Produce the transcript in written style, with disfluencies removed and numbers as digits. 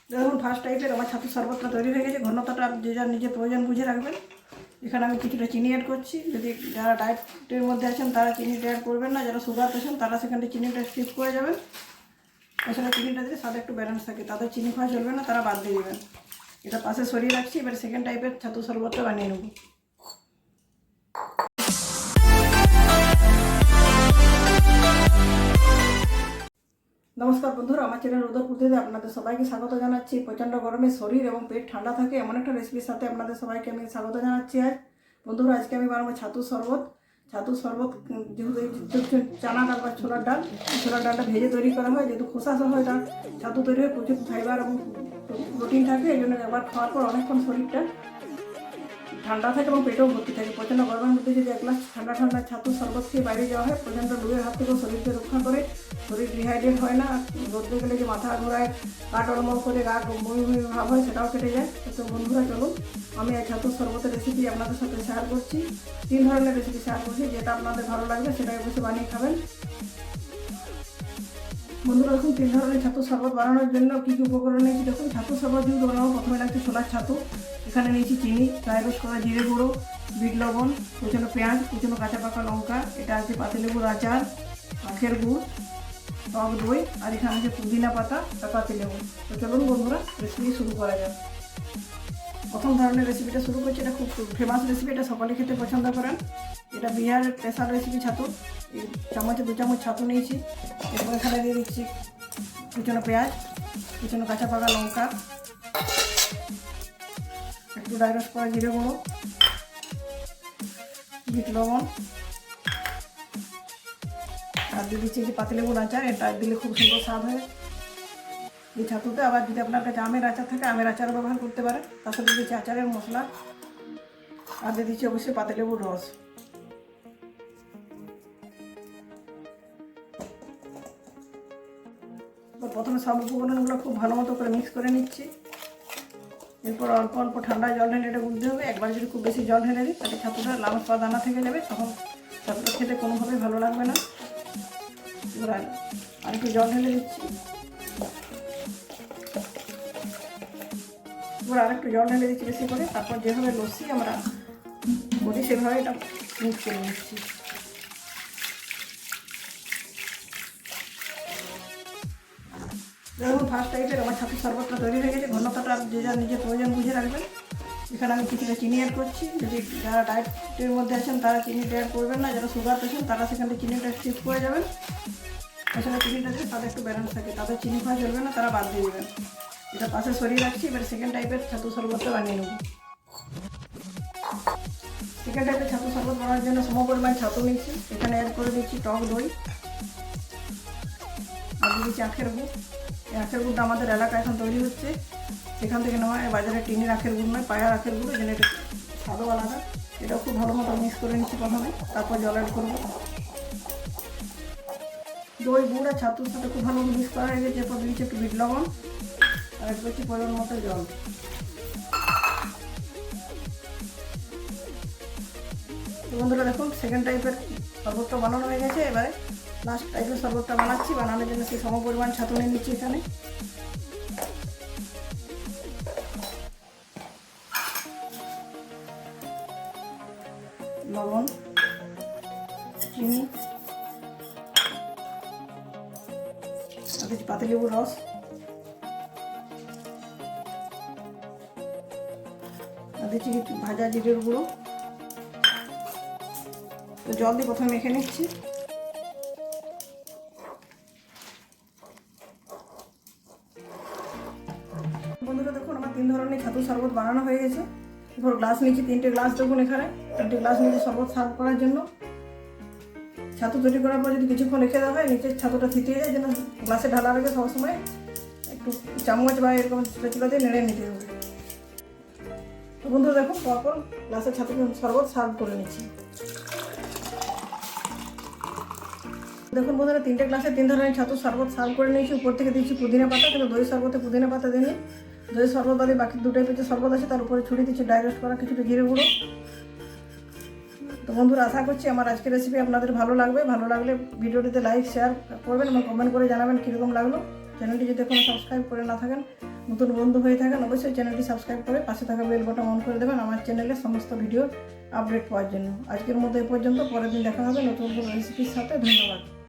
দেখুন ফার্স্ট টাইপের আমার ছাতুর শরবতটা তৈরি হয়ে গেছে। ঘনত্বটা যে যার নিজের প্রয়োজন বুঝে রাখবেন। এখানে আমি কিছুটা চিনি অ্যাড করছি। যদি যারা ডায়েটের মধ্যে আছেন তারা চিনিটা অ্যাড করবেন না, যারা সুগার পেশেন্ট তারা সেখানে চিনিটা স্কিপ করে যাবেন। এছাড়া চিনিটা দিলে স্বাদে একটু ব্যালেন্স থাকে, তাদের চিনি খাওয়া চলবে না, তারা বাদ দিয়ে দেবেন। এটা পাশে সরিয়ে রাখছি। এবার সেকেন্ড টাইপের ছাতুর শরবতটা বানিয়ে নেব। নমস্কার বন্ধুরা, আমার চ্যানেল উদয়পুর থেকে আপনাদের সবাইকে স্বাগত জানাচ্ছি। প্রচণ্ড গরমে শরীর এবং পেট ঠান্ডা থাকে এমন একটা রেসিপির সাথে আপনাদের সবাইকে আমি স্বাগত জানাচ্ছি। আজ বন্ধুরা আজকে আমি বানাবো ছাতুর শরবত। ছাতুর শরবত যেহেতু চানা ডাল বা ছোলার ডালটা ভেজে তৈরি করা হয়, যেহেতু খোসা সহ এটা ছাতু তৈরি হয়, প্রচুর ফাইবার এবং প্রোটিন থাকে। এই জন্য একবার খাওয়ার পর অনেকক্ষণ শরীরটা ঠান্ডা থাকে এবং পেটেও ভর্তি থাকে। প্রচণ্ড গরমের মধ্যে যদি এক গ্লাস ঠান্ডা ঠান্ডা ছাতুর শরবত খেয়ে বাইরে যাওয়া হয়, প্রচণ্ড লুয়ের হাত থেকেও শরীরকে রক্ষা করে। শরীর ডিহাইড্রেট হয় না, রোদে গেলে যে মাথা ঘোরায়, গা টলমল করে গা বমি বমি ভাব হয়, সেটাও কেটে যায়। তো বন্ধুরা চলুন আমি এই ছাতুর শরবতের রেসিপি আপনাদের সাথে শেয়ার করছি। 3 ধরনের রেসিপি শেয়ার করছি, যেটা আপনাদের ভালো লাগবে সেটাই অবশ্যই বানিয়ে খাবেন। বন্ধুরা দেখুন 3 ধরনের ছাতুর শরবত বানানোর জন্য কী কী উপকরণ নিয়েছি দেখুন। ছাতুর শরবত যদি বানাবো প্রথমে লাগছে ছোলার ছাতু। এখানে নিয়েছি চিনি, ড্রাই রোস্ট করা জিরে গুঁড়ো, বিট লবণ, কুচনো পেঁয়াজ, কুচনো কাঁচা পাকা লঙ্কা, এটা আছে পাতিলেবুর আচার, আখের গুড়, টক দই, আর এখানে আছে পুদিনা পাতা আর পাতিলেবু। তো চলুন বন্ধুরা রেসিপি শুরু করা যাক। প্রথম ধরনের রেসিপিটা শুরু করছি। এটা খুব ফেমাস রেসিপি, এটা সকলে খেতে পছন্দ করেন। এটা বিহারের স্পেশাল রেসিপি ছাতু। এই চামচে 2 চামচ ছাতু নিয়েছি। এরপর এখানে দিয়ে দিচ্ছি কুচনো পেঁয়াজ, কুচনো কাঁচা পাকা লঙ্কা, একটু ড্রাই রোস্ট করা জিরে গুঁড়ো, বিট লবণ, আর দিয়ে দিচ্ছি যে পাতিলেবুর আচার। এটা দিলে খুব সুন্দর স্বাদ হয় এই ছাতুতে। আবার যদি আপনার কাছে আমের আচার থাকে আমের আচারও ব্যবহার করতে পারেন। তার সাথে দিচ্ছি আচারের মশলা, আর দিয়ে দিচ্ছি অবশ্যই পাতিলেবুর রস। প্রথমে সব উপকরণগুলো খুব ভালো মতো করে মিক্স করে নিচ্ছি। এরপর অল্প অল্প ঠান্ডা জল ঢেলে এটা গুলতে হবে। একবার যদি খুব বেশি জল ঢেলে দিই তাহলে ছাতুটা লাল স্বাদ দানা থেকে যাবে, তখন ছাতুটা খেতে কোনোভাবেই ভালো লাগবে না। এবার আর একটু জল ঢেলে দিচ্ছি। এবার আরেকটু জল ঢেলে দিচ্ছি বেশি করে। তারপর যেভাবে লস্যি আমরা করি সেভাবে এটা মিক্স করে নিচ্ছি। দেখুন ফার্স্ট টাইপের আমার ছাতুর শরবতটা তৈরি হয়ে গেছে। ঘনত্বটা যে যার নিজের প্রয়োজন বুঝে রাখবেন। এখানে আমি কিছুটা চিনি অ্যাড করছি। যদি যারা ডায়েটের মধ্যে আছেন তারা চিনিটা অ্যাড করবেন না, যারা সুগার পেশেন্ট তারা সেখানে চিনিটা স্কিপ করে যাবেন। এছাড়া চিনিটা দিলে তাদের একটু ব্যালেন্স থাকে, তাদের চিনি খাওয়া চলবে না, তারা বাদ দিয়ে দেবেন। এটা পাশে সরিয়ে রাখছি। এবার সেকেন্ড টাইপের ছাতুর শরবতটা বানিয়ে নেব। সেকেন্ড টাইপের ছাতুর শরবত বানানোর জন্য সম পরিমাণ ছাতু নিচ্ছি। এখানে অ্যাড করে দিচ্ছি টক দই, আর দিয়ে দিচ্ছি আখের গুড়। এই আখের গুড়টা আমাদের এলাকায় এখন তৈরি হচ্ছে, সেখান থেকে নেওয়া হয়। বাজারে টিনের আখের গুড় নয়, পায়ার আখের গুড়, এখানে এটা স্বাদও আলাদা। এটাও খুব ভালো মতো মিক্স করে নিচ্ছি প্রথমে, তারপর জল অ্যাড করবো। দই গুড় আর ছাতুর সাথে খুব ভালো মিক্স করা হয়ে গেছে। এরপর দিচ্ছি একটু বিট লবণ, আর একটু হচ্ছে পরিমাণ মতো জল। বন্ধুরা দেখুন সেকেন্ড টাইপের শরবতটা বানানো হয়ে গেছে। এবারে লাস্ট টাইপের শরবতটা বানাচ্ছি। বানানোর জন্য সেই সম পরিমাণ ছাতু নিয়ে নিচ্ছি। এখানে লবণ, চিনি, পাতিলেবুর রস, আর দিচ্ছি ভাজা জিরের গুঁড়ো। তো জল দিয়ে প্রথমে মেখে নিচ্ছি। বন্ধুরা দেখুন আমার 3 ধরনের ছাতুর শরবত বানানো হয়ে গেছে। এরপর গ্লাস নিচ্ছি 3টে গ্লাস। দেখুন এখানে 3টে গ্লাস নিচ্ছি শরবত সার্ভ করার জন্য। ছাতু তৈরি করার পর যদি কিছুক্ষণ রেখে দেওয়া হয়, নিচের ছাতুটা থিতিয়ে যায়, যেন গ্লাসে ঢালার আগে সবসময় একটু চামচ বা এরকম স্প্যাচুলা দিয়ে নেড়ে নিতে হবে। তো বন্ধুরা দেখুন পরপর গ্লাসের ছাতু শরবত সার্ভ করে নিচ্ছি। দেখুন বন্ধুরা 3টে গ্লাসে 3 ধরনের ছাতুর শরবত সার্ভ করে নিয়েছি। উপর থেকে দিচ্ছি পুদিনা পাতা, কিন্তু দই শরবতে পুদিনা পাতা দিইনি। দই শরবত বাদে বাকি 2 টাইপের যে শরবত আছে তার উপরে ছড়িয়ে দিচ্ছি ড্রাই রোস্ট করা কিছুটা জিরে গুঁড়ো। তো বন্ধুরা আশা করছি আমার আজকের রেসিপি আপনাদের ভালো লাগবে। ভালো লাগলে ভিডিওটিতে লাইক শেয়ার করবেন এবং কমেন্ট করে জানাবেন কীরকম লাগলো। চ্যানেলটি যদি এখনও সাবস্ক্রাইব করে না থাকেন নতুন বন্ধু হয়ে থাকেন অবশ্যই চ্যানেলটি সাবস্ক্রাইব করে পাশে থাকা বেল বাটন অন করে দেবেন আমার চ্যানেলের সমস্ত ভিডিও আপডেট পাওয়ার জন্য। আজকের মতো এ পর্যন্ত, পরের দিন দেখা হবে নতুন কোনো রেসিপির সাথে। ধন্যবাদ।